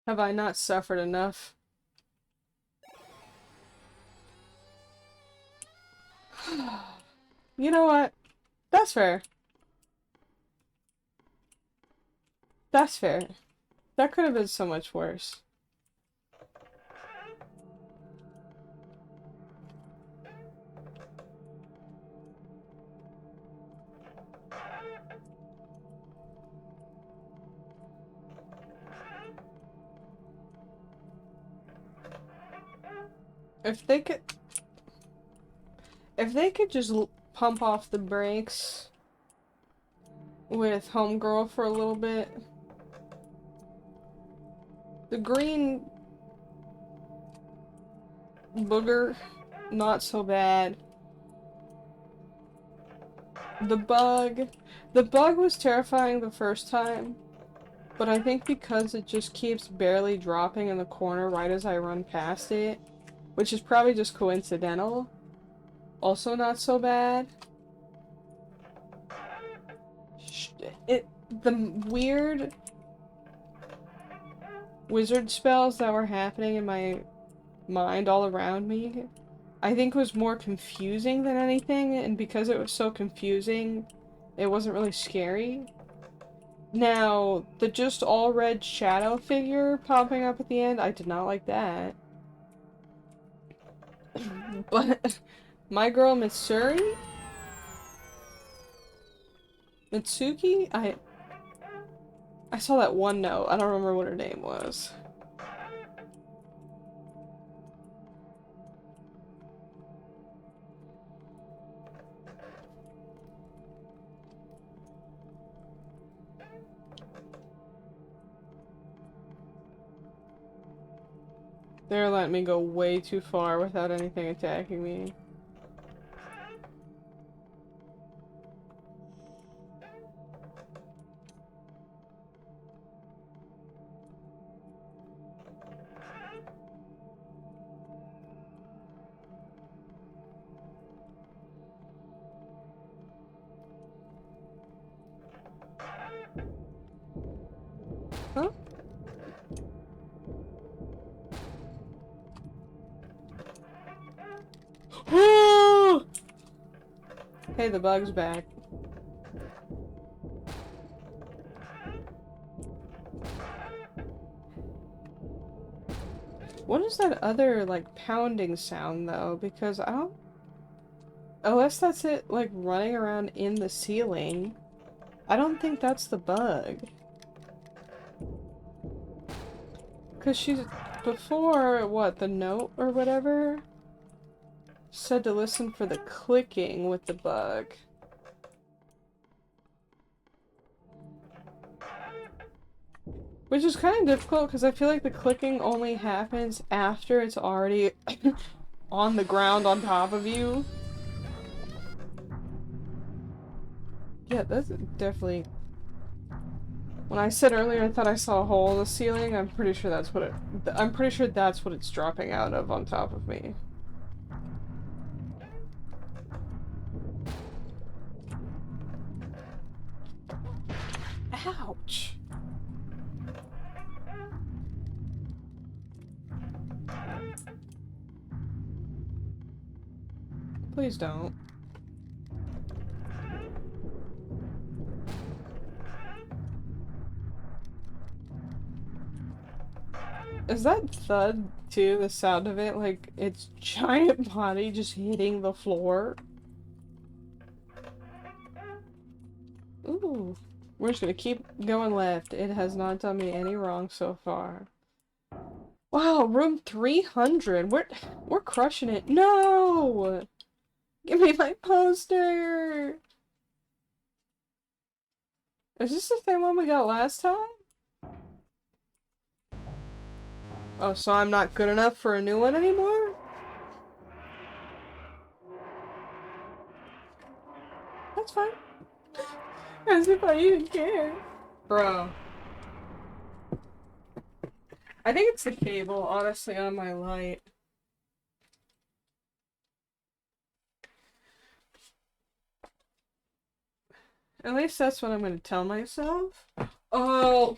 Have I not suffered enough? You know what? That's fair. That's fair. That could have been so much worse. If they could... If they could just pump off the brakes with Homegirl for a little bit. The green booger, not so bad. The bug... The bug was terrifying the first time, but I think because it just keeps barely dropping in the corner right as I run past it, which is probably just coincidental, also not so bad. The weird wizard spells that were happening in my mind all around me, I think was more confusing than anything, and because it was so confusing, it wasn't really scary. Now, the just all red shadow figure popping up at the end, I did not like that. But my girl Mitsuri? Mitsuki? I saw that one note. I don't remember what her name was. They're letting me go way too far without anything attacking me. Huh? Hey, the bug's back. What is that other, like, pounding sound, though? Because I don't... Unless that's it, like, running around in the ceiling. I don't think that's the bug. Because she's... Before, what, the note or whatever? Said to listen for the clicking with the bug. Which is kind of difficult, because I feel like the clicking only happens after it's already on the ground on top of you. Yeah, that's definitely... When I said earlier I thought I saw a hole in the ceiling, I'm pretty sure that's what it... I'm pretty sure that's what it's dropping out of on top of me. Ouch! Please don't. Is that thud, too, the sound of it? Like, its giant body just hitting the floor? Ooh. We're just gonna keep going left. It has not done me any wrong so far. Wow, room 300! We're crushing it. No! Give me my poster! Is this the same one we got last time? Oh, so I'm not good enough for a new one anymore? That's fine. As if I even care. Bro. I think it's the cable, honestly, on my light. At least that's what I'm gonna tell myself. Oh!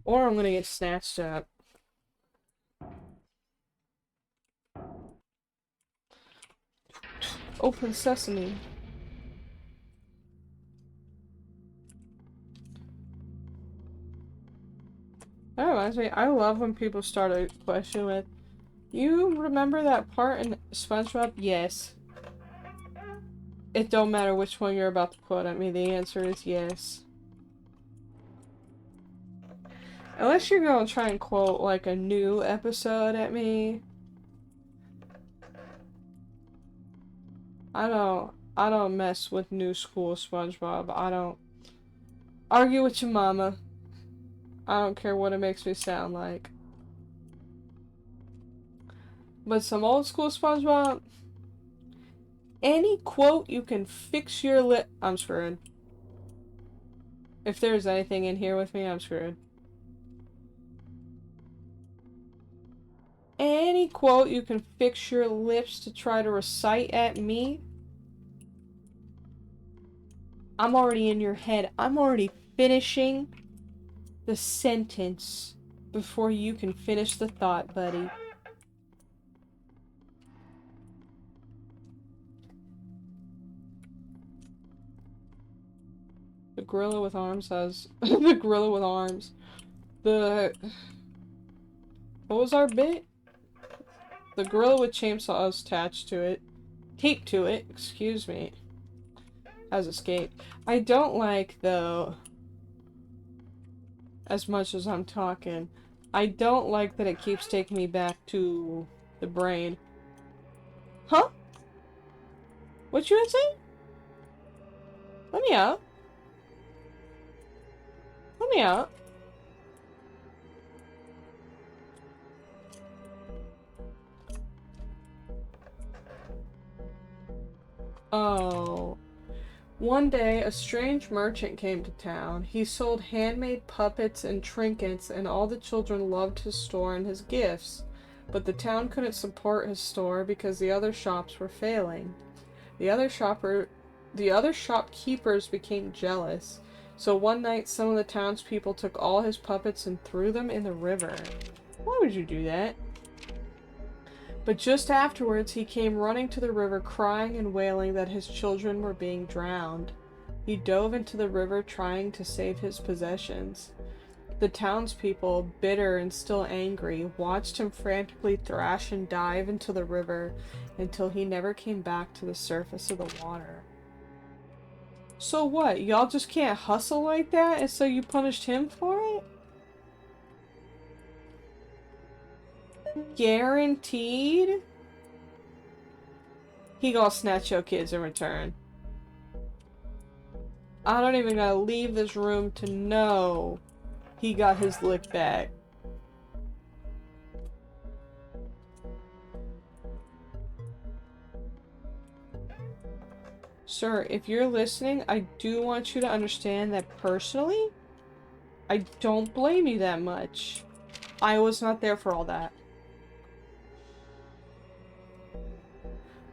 Or I'm gonna get snatched up. Open sesame. That reminds me, I love when people start a question with, you remember that part in SpongeBob? Yes. It don't matter which one you're about to quote at me, the answer is yes. Unless you're gonna try and quote, like, a new episode at me. I don't mess with new school SpongeBob. I don't argue with your mama. I don't care what it makes me sound like. But some old school SpongeBob, any quote you can fix your lip, I'm screwed. If there's anything in here with me, I'm screwed. Any quote you can fix your lips to try to recite at me, I'm already in your head. I'm already finishing the sentence before you can finish the thought, buddy. The gorilla with arms has... the gorilla with arms. The... What was our bit? The gorilla with chainsaws attached to it. Taped to it, excuse me. Has escaped. I don't like, though... As much as I'm talking. I don't like that it keeps taking me back to the brain. Huh? What you say? Let me out. Let me out. Oh. One day, a strange merchant came to town. He sold handmade puppets and trinkets, and all the children loved his store and his gifts. But the town couldn't support his store because the other shops were failing. The other shopkeepers became jealous. So one night, some of the townspeople took all his puppets and threw them in the river. Why would you do that? But just afterwards, he came running to the river, crying and wailing that his children were being drowned. He dove into the river, trying to save his possessions. The townspeople, bitter and still angry, watched him frantically thrash and dive into the river until he never came back to the surface of the water. So what? Y'all just can't hustle like that, and so you punished him for it? Guaranteed? He gonna snatch your kids in return. I don't even gotta leave this room to know he got his lick back. Sir, if you're listening, I do want you to understand that personally, I don't blame you that much. I was not there for all that.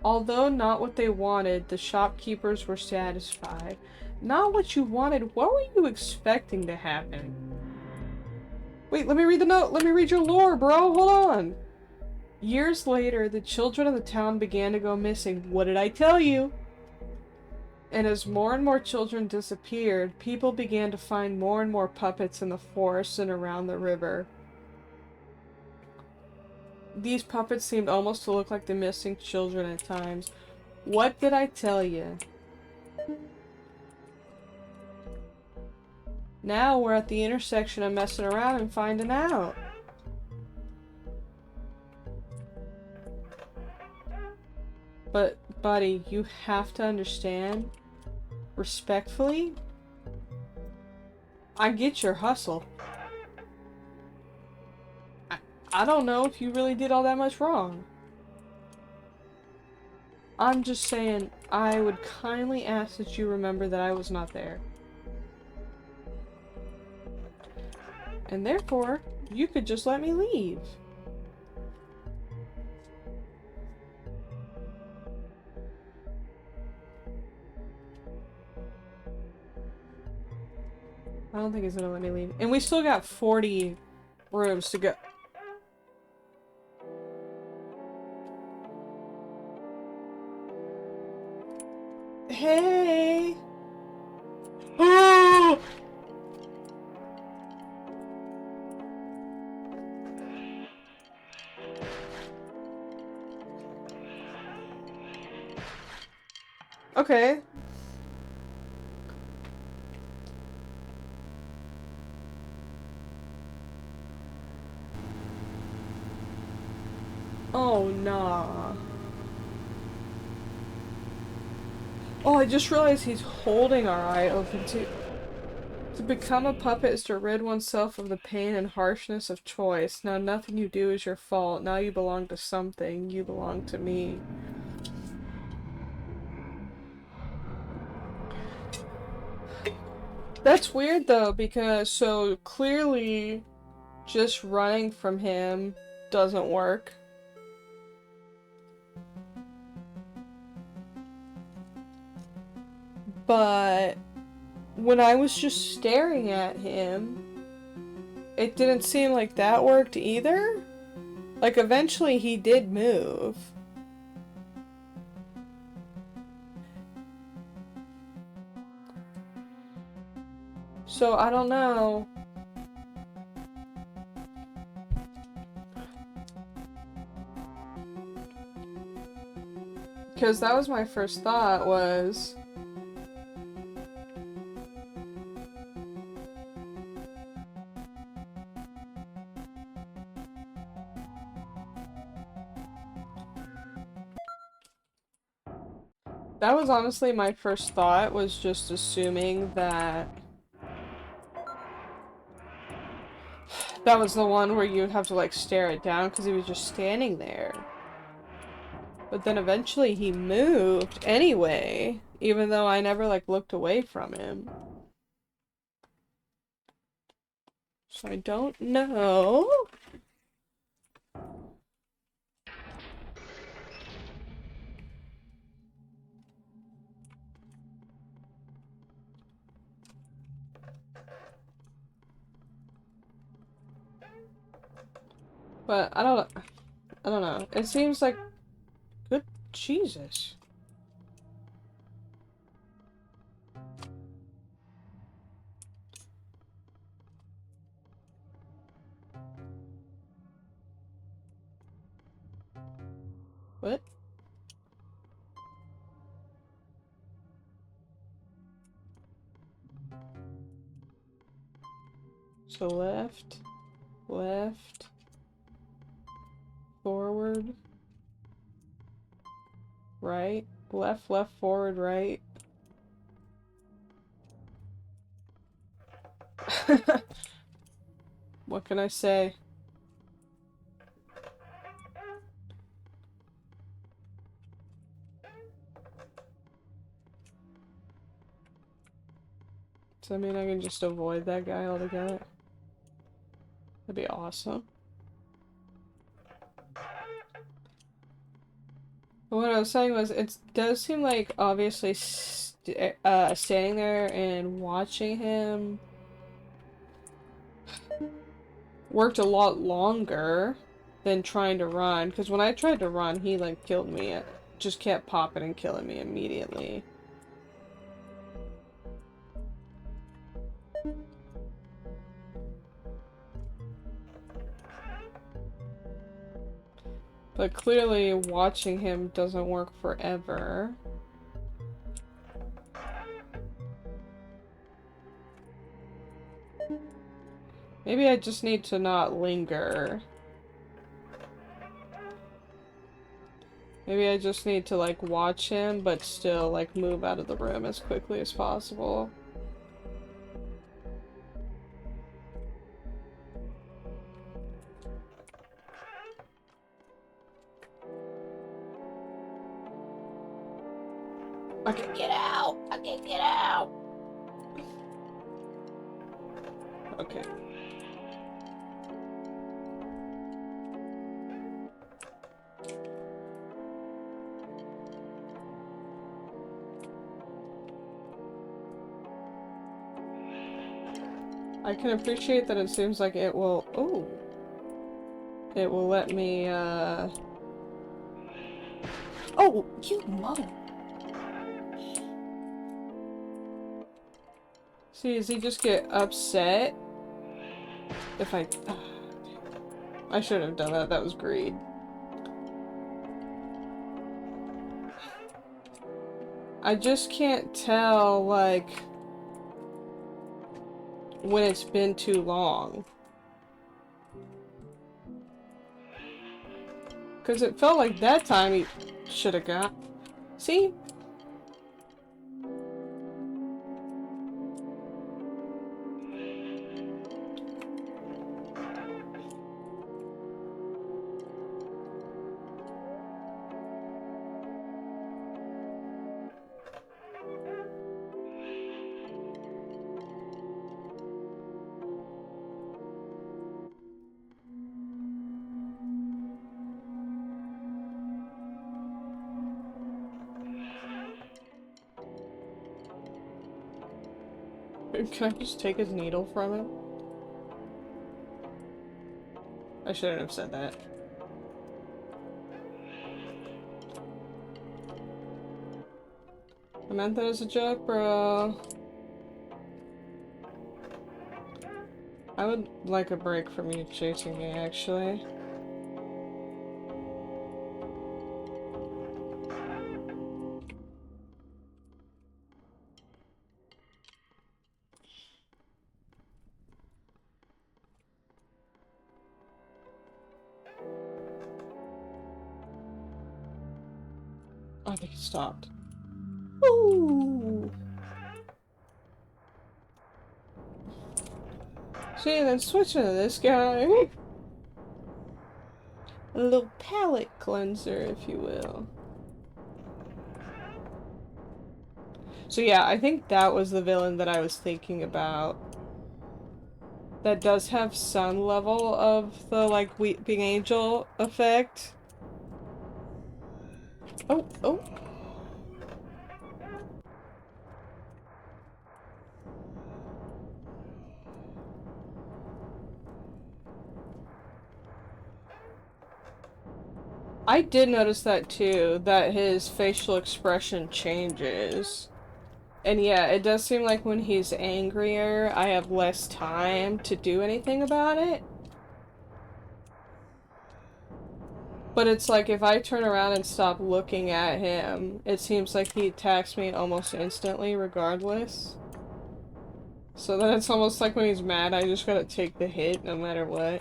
Although not what they wanted, the shopkeepers were satisfied. Not what you wanted, what were you expecting to happen? Wait, let me read the note. Let me read your lore, bro. Hold on. Years later, the children of the town began to go missing. What did I tell you? And as more and more children disappeared, people began to find more and more puppets in the forest and around the river. These puppets seemed almost to look like the missing children at times. What did I tell you? Now we're at the intersection of messing around and finding out. But, buddy, you have to understand, respectfully, I get your hustle. I don't know if you really did all that much wrong. I'm just saying, I would kindly ask that you remember that I was not there. And therefore, you could just let me leave. I don't think he's gonna let me leave. And we still got 40 rooms to go. Hey! Oh! Okay. Oh, nah. Oh, I just realized he's holding our eye open too. To become a puppet is to rid oneself of the pain and harshness of choice. Now nothing you do is your fault. Now you belong to something. You belong to me. That's weird though, because so clearly just running from him doesn't work. But when I was just staring at him, it didn't seem like that worked either. Like, eventually he did move. So, I don't know. Because that was my first thought, was... That was honestly my first thought, was just assuming that... That was the one where you'd have to, like, stare it down because he was just standing there. But then eventually he moved anyway, even though I never, like, looked away from him. So I don't know. But I don't know. It seems like good Jesus. What? So left, left, forward, right, left, left, forward, right. What can I say? Does that mean I can just avoid that guy altogether? That'd be awesome. But what I was saying was, it does seem like obviously standing there and watching him worked a lot longer than trying to run. Because when I tried to run, he like killed me. It just kept popping and killing me immediately. But clearly watching him doesn't work forever. Maybe I just need to not linger. Maybe I just need to like watch him, but still like move out of the room as quickly as possible. I can get out! I can get out! Okay. I can appreciate that it seems like it will... Ooh. It will let me, Oh, you mother... See, does he just get upset? If I... I shouldn't have done that, that was greed. I just can't tell, like... when it's been too long. Because it felt like that time he should have got... See? Can I just take his needle from him? I shouldn't have said that. I meant that as a joke, bro. I would like a break from you chasing me, actually. I think it stopped. Ooh. See, then switching to this guy. A little palate cleanser, if you will. So yeah, I think that was the villain that I was thinking about. That does have some level of the, like, Weeping Angel effect. Oh, oh. I did notice that too, that his facial expression changes. And yeah, it does seem like when he's angrier, I have less time to do anything about it. But it's like if I turn around and stop looking at him, it seems like he attacks me almost instantly regardless. So then it's almost like when he's mad, I just gotta take the hit no matter what.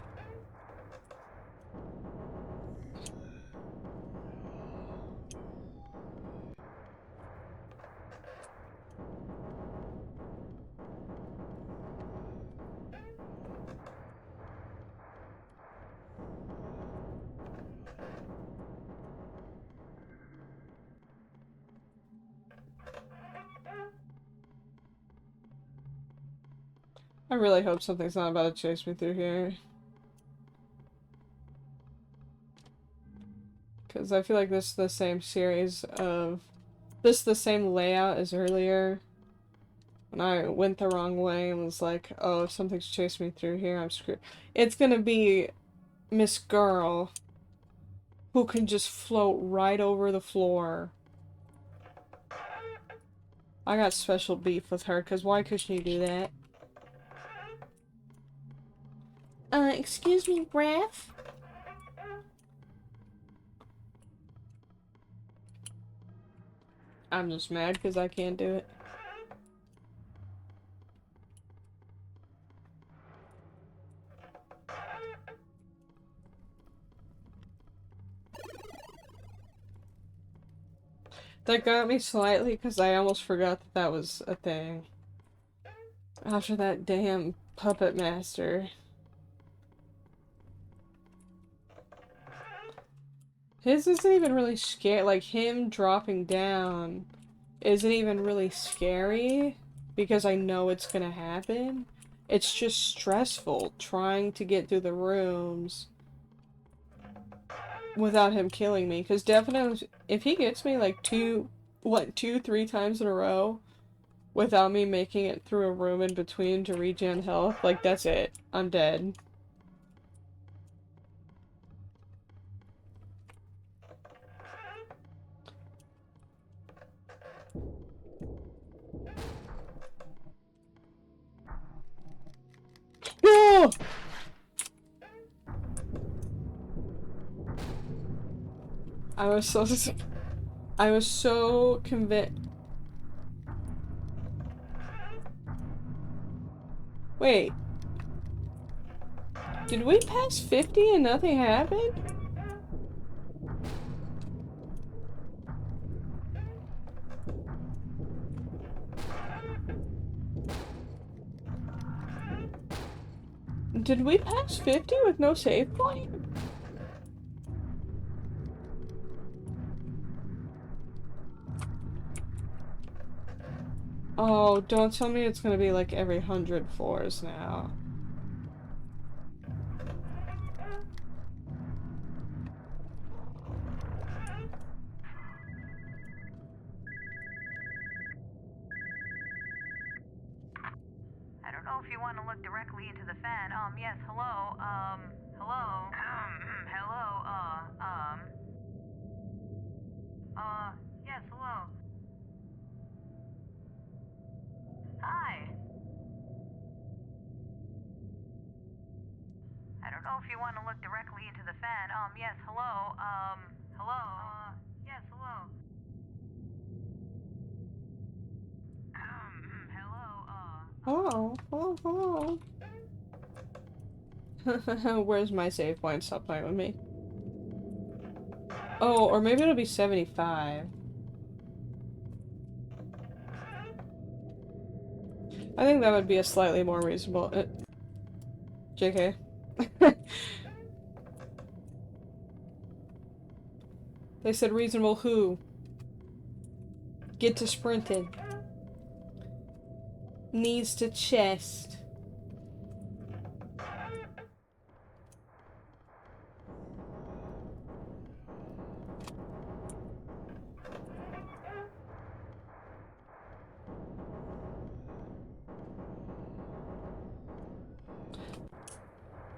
I really hope something's not about to chase me through here. Because I feel like this is the same series of... This is the same layout as earlier. When I went the wrong way and was like, oh, if something's chasing me through here, I'm screwed. It's gonna be Miss Girl, who can just float right over the floor. I got special beef with her, because why could she do that? Excuse me, Raph? I'm just mad because I can't do it. That got me slightly because I almost forgot that that was a thing. After that damn puppet master. His isn't even really scary. Like, him dropping down isn't even really scary because I know it's gonna happen. It's just stressful trying to get through the rooms without him killing me. Because definitely, if he gets me like 2, 3 times in a row, without me making it through a room in between to regen health. Like, that's it. I'm dead. No! I was so convinced. Wait. Did we pass 50 and nothing happened? Did we pass 50 with no save point? Oh, don't tell me it's gonna be like every 100 floors now. I don't know if you want to look directly into the fan. Yes, hello, hello, hello, yes, hello. Hi. I don't know if you want to look directly into the fan. Yes, hello, hello, yes, hello. Hello, hello, hello. Where's my save point? Stop playing with me. Oh, or maybe it'll be 75. I think that would be a slightly more reasonable. JK. They said reasonable who? Get to sprinting. Knees to chest.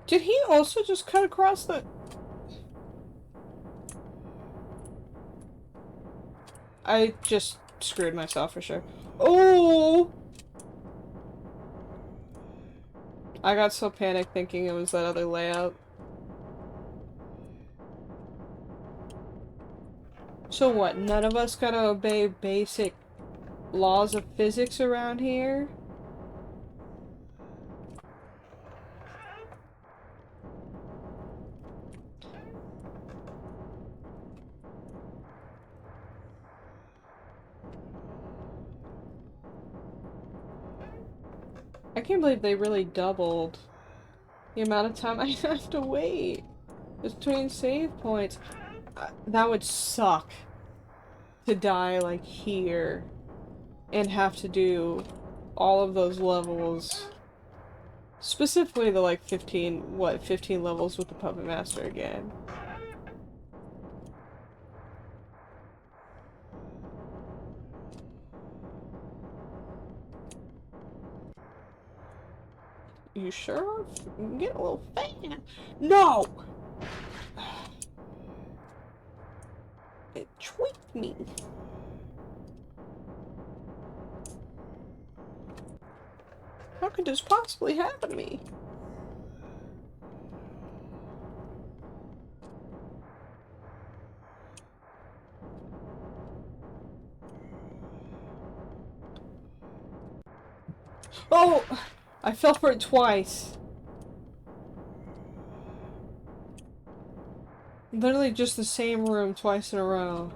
Did he also just cut across the... I just screwed myself for sure. Oh! I got so panicked thinking it was that other layout. So what, none of us gotta obey basic laws of physics around here? I can't believe they really doubled the amount of time I have to wait between save points. That would suck to die, like, here and have to do all of those levels. Specifically the, like, 15 levels with the Puppet Master again. You sure? Get a little fan. No! It tweaked me. How could this possibly happen to me? Oh! I fell for it twice. Literally just the same room twice in a row.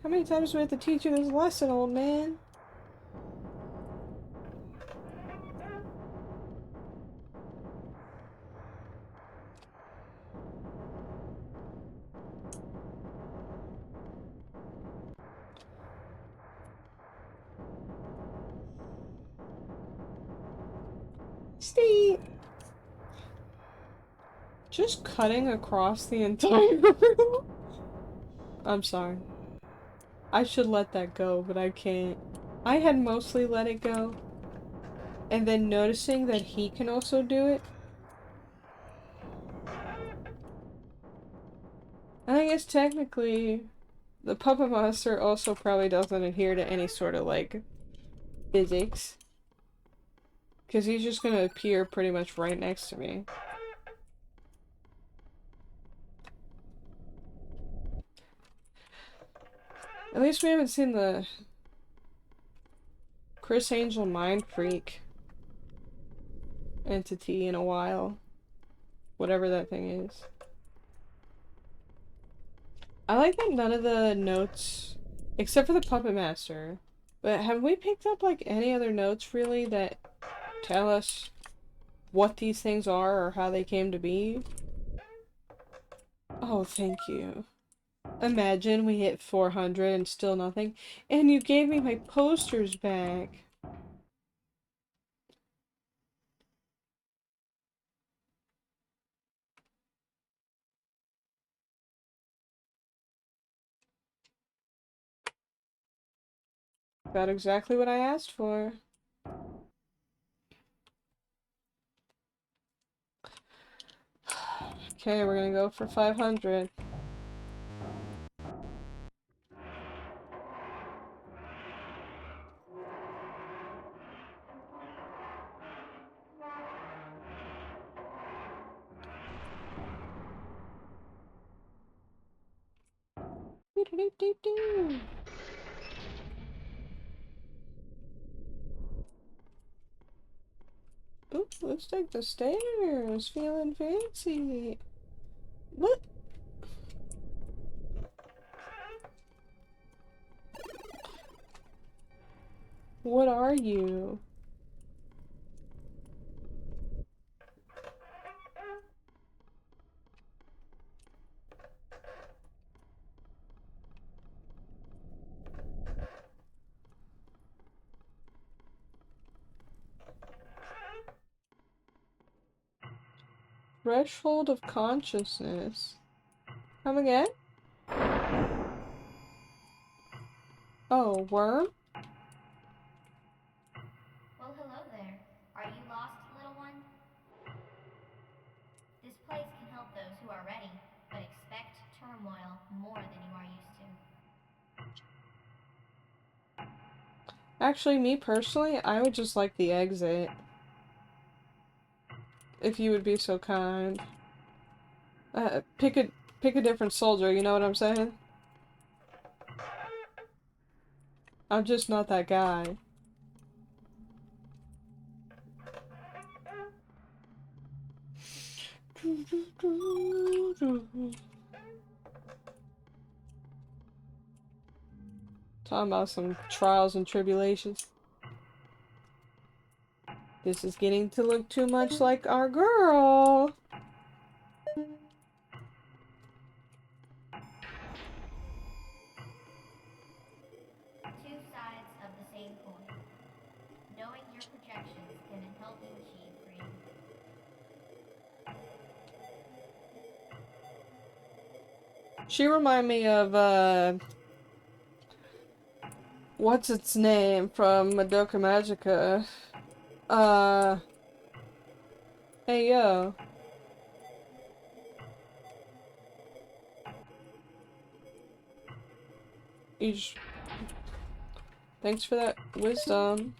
How many times do we have to teach you this lesson, old man? Steve! Just cutting across the entire room? I'm sorry. I should let that go, but I can't. I had mostly let it go. And then noticing that he can also do it. And I guess technically, the puppet monster also probably doesn't adhere to any sort of, like, physics. Because he's just gonna appear pretty much right next to me. At least we haven't seen the Chris Angel Mind Freak entity in a while. Whatever that thing is. I like that none of the notes, except for the Puppet Master, but have we picked up, like, any other notes, really, that tell us what these things are or how they came to be? Oh, thank you. Imagine we hit 400 and still nothing. And you gave me my posters back. Got exactly what I asked for. Okay, we're gonna go for 500. Doo-doo-doo-doo-doo. Ooh, let's take the stairs. Feeling fancy. What? What are you? Threshold of consciousness. Come again? Oh, worm? Well, hello there. Are you lost, little one? This place can help those who are ready, but expect turmoil more than you are used to. Actually, me personally, I would just like the exit. If you would be so kind. Pick a different soldier, you know what I'm saying? I'm just not that guy. Talking about some trials and tribulations. This is getting to look too much like our girl. Two sides of the same coin. Knowing your projections can help you achieve freedom. She remind me of, what's its name from Madoka Magica? Uh, hey yo. You just... Thanks for that wisdom.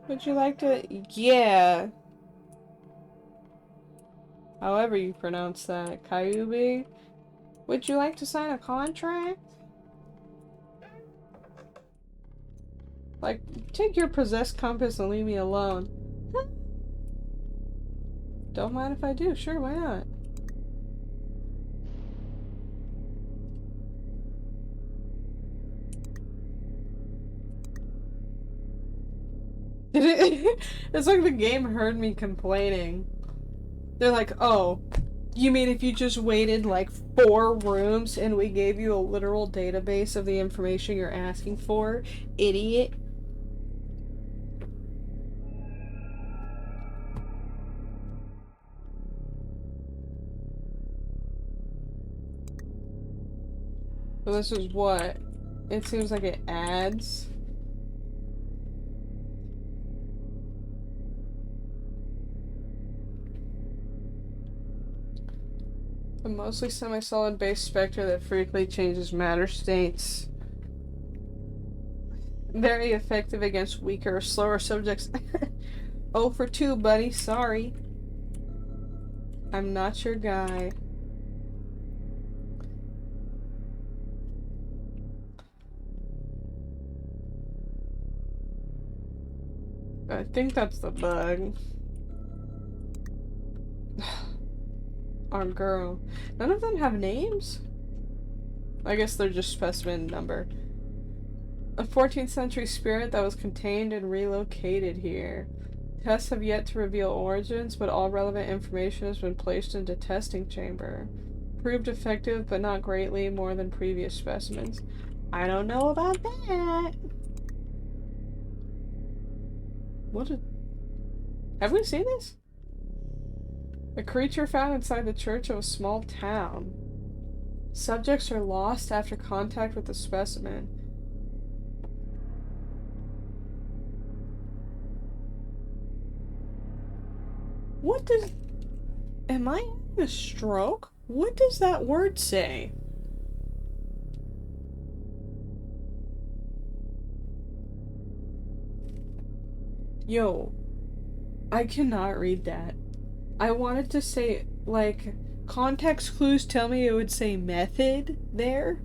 Would you like to... Yeah. However you pronounce that. Kyubi? Would you like to sign a contract? Like, take your possessed compass and leave me alone. Don't mind if I do. Sure, why not? It's like the game heard me complaining. They're like, oh, You mean if you just waited like 4 rooms and we gave you a literal database of the information you're asking for? Idiot. So this is what? It seems like it adds. A mostly semi-solid base specter that frequently changes matter states. Very effective against weaker or slower subjects. Oh for 2, buddy. Sorry. I'm not your guy. I think that's the bug. Our girl. None of them have names? I guess they're just specimen number. A 14th century spirit that was contained and relocated here. Tests have yet to reveal origins, but all relevant information has been placed into testing chamber. Proved effective, but not greatly more than previous specimens. I don't know about that. What? Have we seen this? A creature found inside the church of a small town. Subjects are lost after contact with the specimen. What does... Am I having a stroke? What does that word say? Yo, I cannot read that. I wanted to say, like, context clues tell me it would say method there.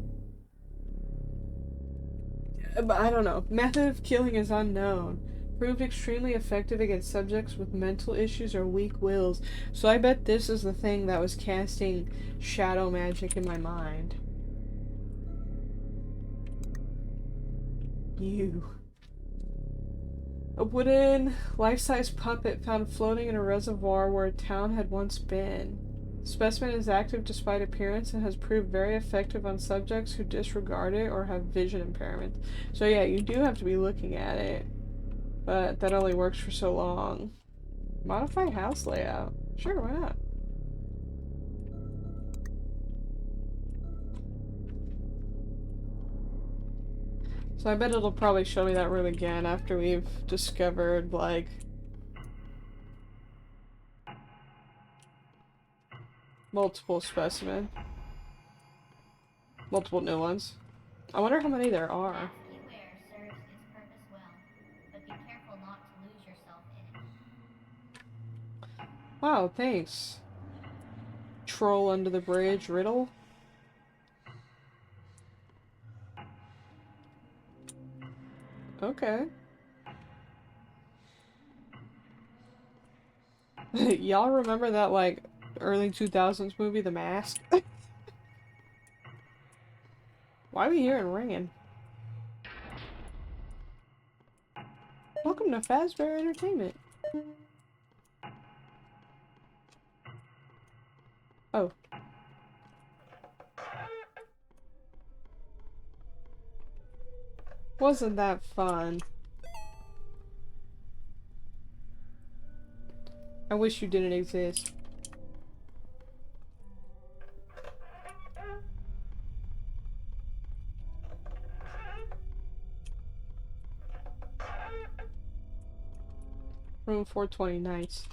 But I don't know. Method of killing is unknown. Proved extremely effective against subjects with mental issues or weak wills. So I bet this is the thing that was casting shadow magic in my mind. You. A wooden, life-size puppet found floating in a reservoir where a town had once been. The specimen is active despite appearance and has proved very effective on subjects who disregard it or have vision impairment. So yeah, you do have to be looking at it. But that only works for so long. Modify house layout. Sure, why not? So I bet it'll probably show me that room again after we've discovered, like, multiple specimen. Multiple new ones. I wonder how many there are. Mask you wear serves its purpose well, but be careful not to lose yourself in it. Wow, thanks. Troll under the bridge riddle. Okay. Y'all remember that, like, early 2000s movie, The Mask? Why are we hearing ringing? Welcome to Fazbear Entertainment. Oh. Wasn't that fun? I wish you didn't exist. Room 420, nice.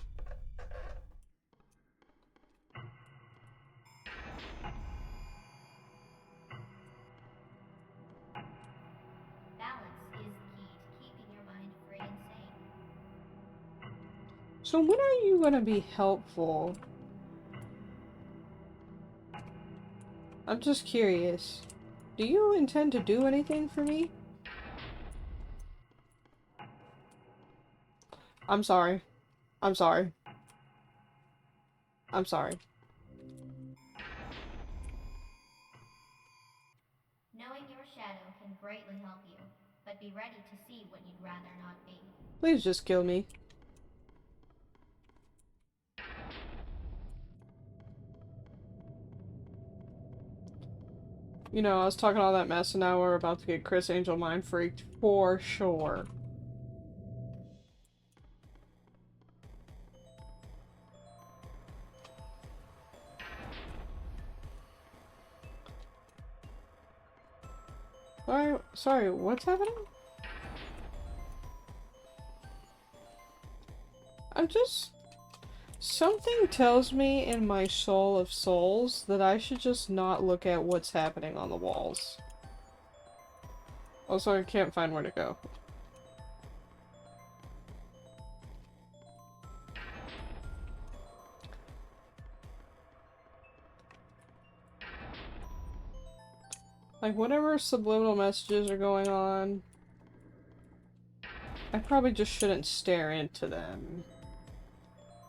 Balance is the key to keeping your mind free and sane. So when are you gonna be helpful? I'm just curious. Do you intend to do anything for me? I'm sorry. I'm sorry. I'm sorry. Knowing your shadow can greatly help you, but be ready to see what you'd rather not be. Please just kill me. You know, I was talking all that mess and now we're about to get Chris Angel mind freaked for sure. Sorry, what's happening? I'm just... Something tells me in my soul of souls that I should just not look at what's happening on the walls. Also, I can't find where to go. Like, whatever subliminal messages are going on, I probably just shouldn't stare into them.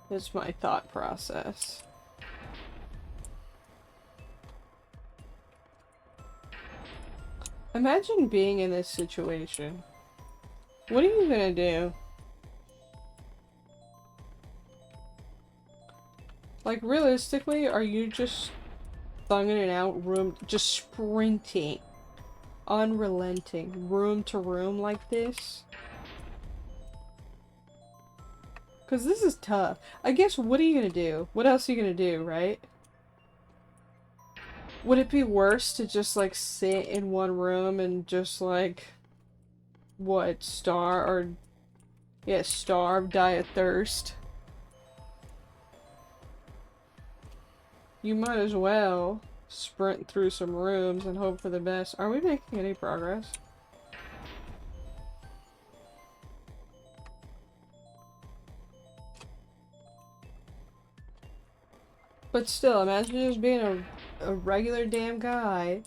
Is my thought process. Imagine being in this situation. What are you gonna do? Like, realistically, are you just thugging it out just sprinting, unrelenting, room to room like this? Because this is tough. I guess, what are you gonna do? What else are you gonna do, right? Would it be worse to just, like, sit in one room and just, like, what, starve, die of thirst? You might as well sprint through some rooms and hope for the best. Are we making any progress? But still, imagine just being a regular damn guy.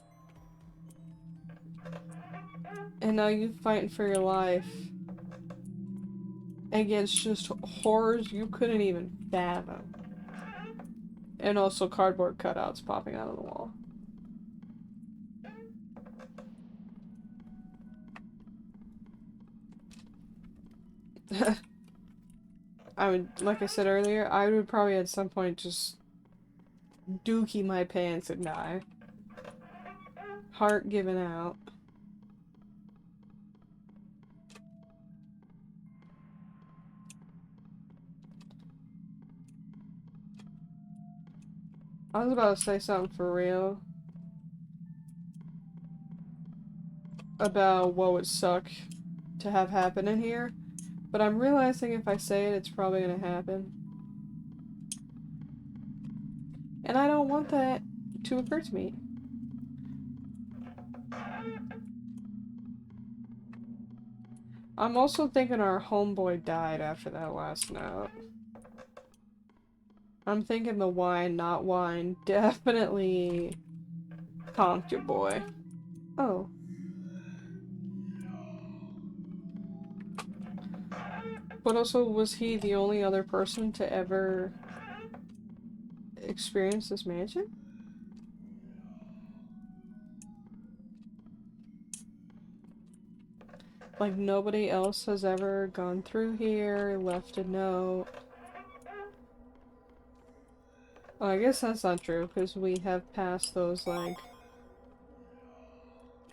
And now you fighting for your life. Against just horrors you couldn't even fathom. And also cardboard cutouts popping out of the wall. I would, like I said earlier, I would probably at some point just dookie my pants and die. Heart giving out. I was about to say something for real about what would suck to have happen in here, but I'm realizing if I say it, it's probably gonna happen. And I don't want that to occur to me. I'm also thinking our homeboy died after that last note. I'm thinking the wine, not wine, definitely conked your boy. Oh. But also, was he the only other person to ever experience this mansion? Like, nobody else has ever gone through here, left a note. Oh, I guess that's not true, because we have passed those, like...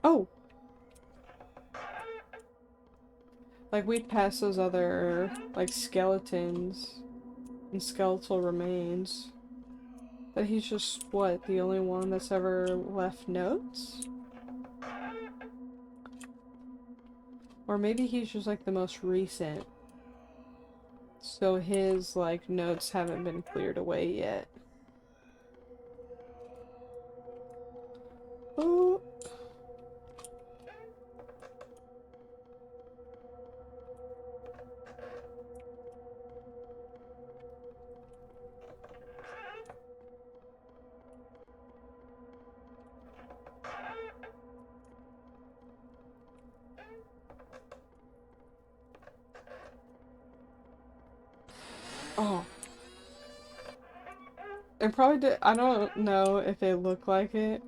Oh! Like, we've passed those other, like, skeletons and skeletal remains. But he's just, what, the only one that's ever left notes? Or maybe he's just, like, the most recent. So his, like, notes haven't been cleared away yet. Oh! Oh. It probably did. I don't know if it looked like it,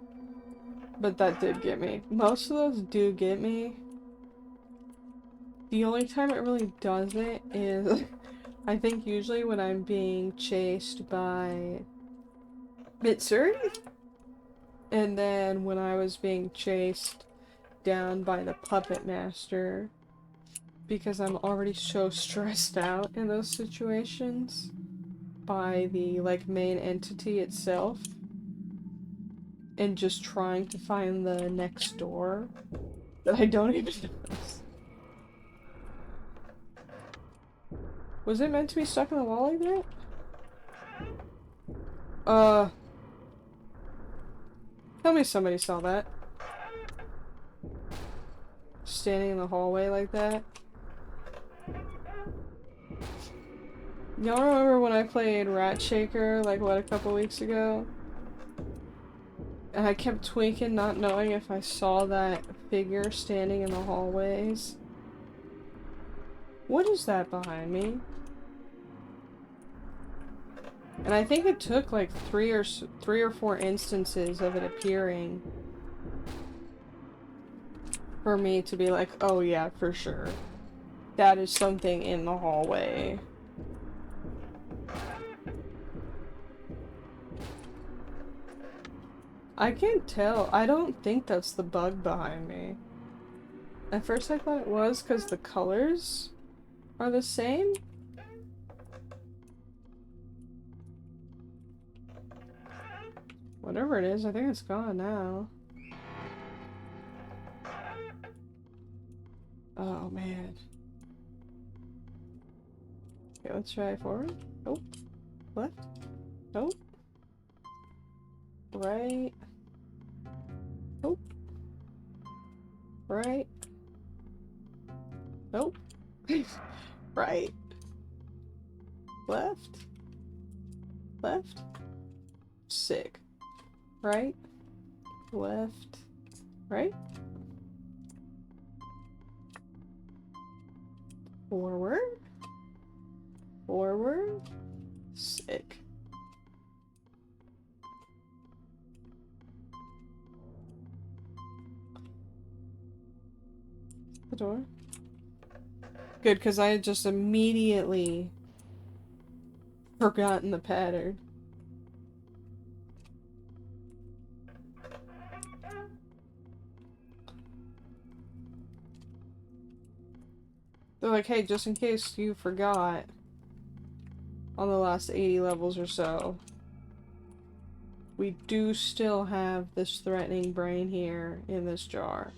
but that did get me. Most of those do get me. The only time it really doesn't is, I think usually when I'm being chased by Mitsuri? And then when I was being chased down by the puppet master, because I'm already so stressed out in those situations by the, like, main entity itself, and just trying to find the next door that I don't even notice. Was it meant to be stuck in the wall like that? Tell me somebody saw that. Standing in the hallway like that. Y'all remember when I played Rat Shaker, like, what, a couple weeks ago? And I kept tweaking, not knowing if I saw that figure standing in the hallways. What is that behind me? And I think it took like three or four instances of it appearing for me to be like, oh yeah, for sure. That is something in the hallway. I can't tell. I don't think that's the bug behind me. At first I thought it was because the colors are the same. Whatever it is, I think it's gone now. Oh man. Okay, let's try forward. Nope. Left. Nope. Right. Nope. Right. Nope. Right. Left. Left. Sick. Right. Left. Right. Forward. Forward. Sick. The door. Good, because I had just immediately forgotten the pattern. They're like, hey, just in case you forgot on the last 80 levels or so, we do still have this threatening brain here in this jar.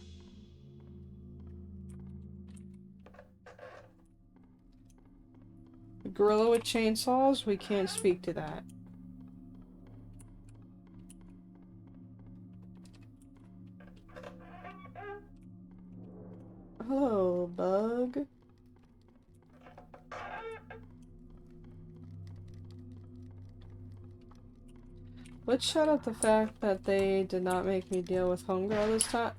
The gorilla with chainsaws, we can't speak to that. Hello, bug. Let's shut up the fact that they did not make me deal with homegirl this time.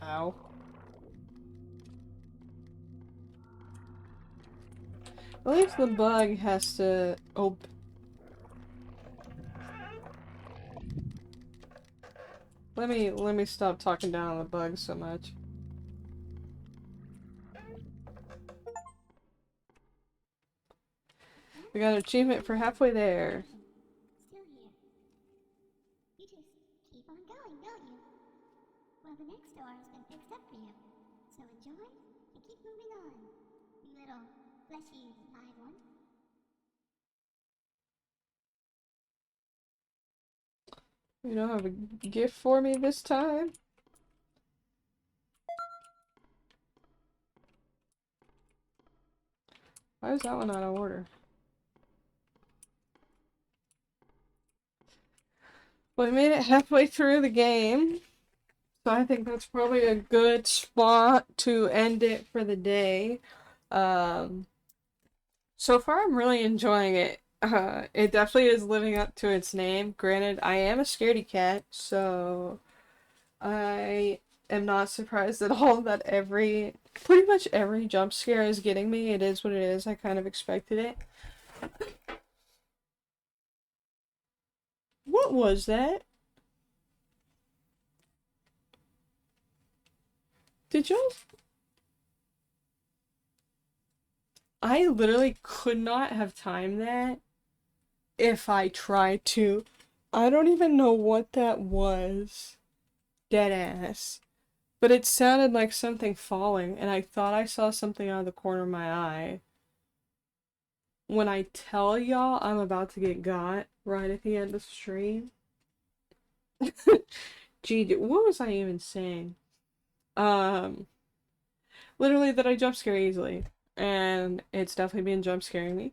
Ow. At least the bug has to let me stop talking down on the bug so much. We got an achievement for halfway there. Still here. You just keep on going, don't you? Well, the next door has been fixed up for you. So enjoy and keep moving on, you little fleshy live one. You don't have a gift for me this time? Why is that one out of order? Well, we made it halfway through the game, so I think that's probably a good spot to end it for the day. So far I'm really enjoying it. It definitely is living up to its name. Granted, I am a scaredy cat, so I am not surprised at all that pretty much every jump scare is getting me. It is what it is. I kind of expected it. What was that? Did y'all? I literally could not have timed that if I tried to. I don't even know what that was. Dead ass. But it sounded like something falling, and I thought I saw something out of the corner of my eye. When I tell y'all I'm about to get got right at the end of the stream. Gee, what was I even saying? Um, Literally that I jump scare easily. And it's definitely been jump scaring me.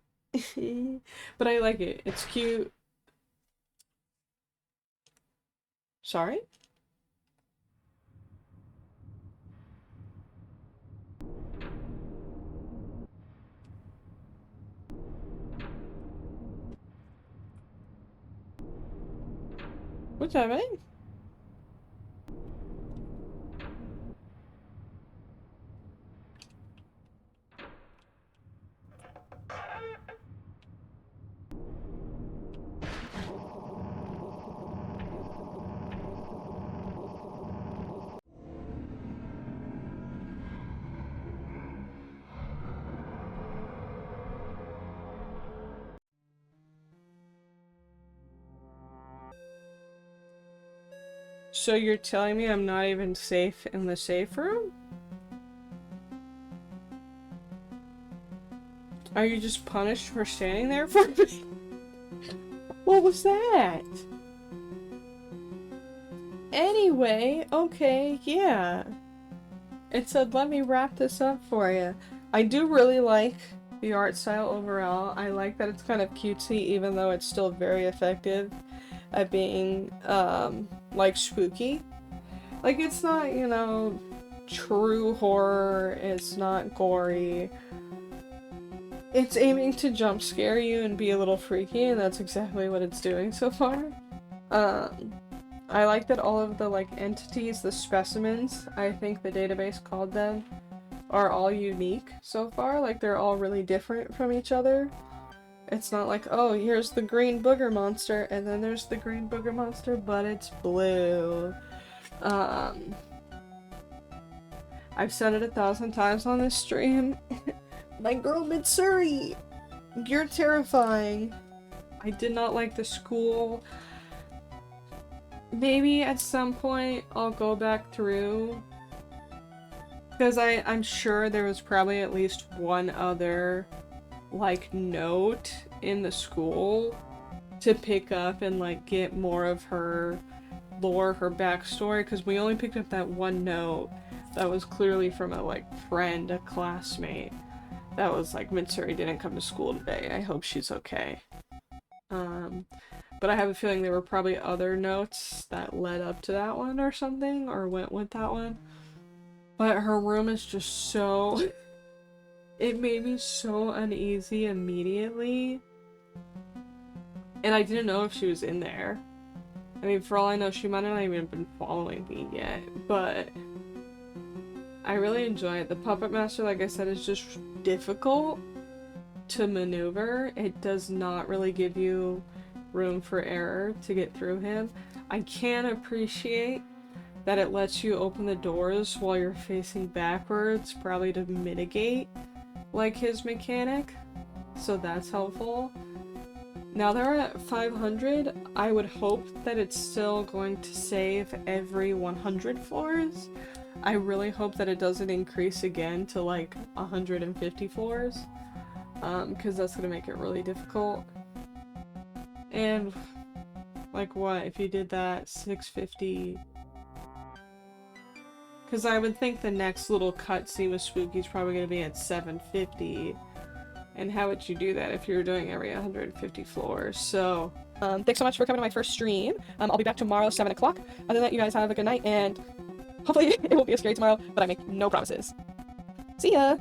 But I like it. It's cute. Sorry? What's happening? So you're telling me I'm not even safe in the safe room? Are you just punished for standing there for me? What was that? Anyway, okay, yeah. It said, let me wrap this up for you. I do really like the art style overall. I like that it's kind of cutesy, even though it's still very effective at being, like, spooky. Like, it's not, you know, true horror, it's not gory. It's aiming to jump scare you and be a little freaky, and that's exactly what it's doing so far. I like that all of the, like, entities, the specimens, I think the database called them, are all unique so far. Like, they're all really different from each other. It's not like, oh, here's the green booger monster, and then there's the green booger monster, but it's blue. I've said it 1,000 times on this stream. My girl Mitsuri! You're terrifying. I did not like the school. Maybe at some point I'll go back through. Because I'm sure there was probably at least one other, like, note in the school to pick up and, like, get more of her lore, her backstory, because we only picked up that one note that was clearly from a, like, friend, a classmate. That was like, Mitsuri didn't come to school today. I hope she's okay. But I have a feeling there were probably other notes that led up to that one or something, or went with that one. But her room is just so... It made me so uneasy immediately. And I didn't know if she was in there. I mean, for all I know, she might not even been following me yet, but... I really enjoy it. The Puppet Master, like I said, is just difficult to maneuver. It does not really give you room for error to get through him. I can appreciate that it lets you open the doors while you're facing backwards, probably to mitigate, like, his mechanic. So that's helpful. Now they're at 500. I would hope that it's still going to save every 100 floors. I really hope that it doesn't increase again to like 150 floors, because that's gonna make it really difficult. And like, what if you did that 650? Because I would think the next little cutscene with Spooky is probably gonna be at 750. And how would you do that if you're doing every 150 floors? So, thanks so much for coming to my first stream. I'll be back tomorrow, 7 o'clock. Other than that, you guys have a good night, and hopefully it won't be as scary tomorrow, but I make no promises. See ya!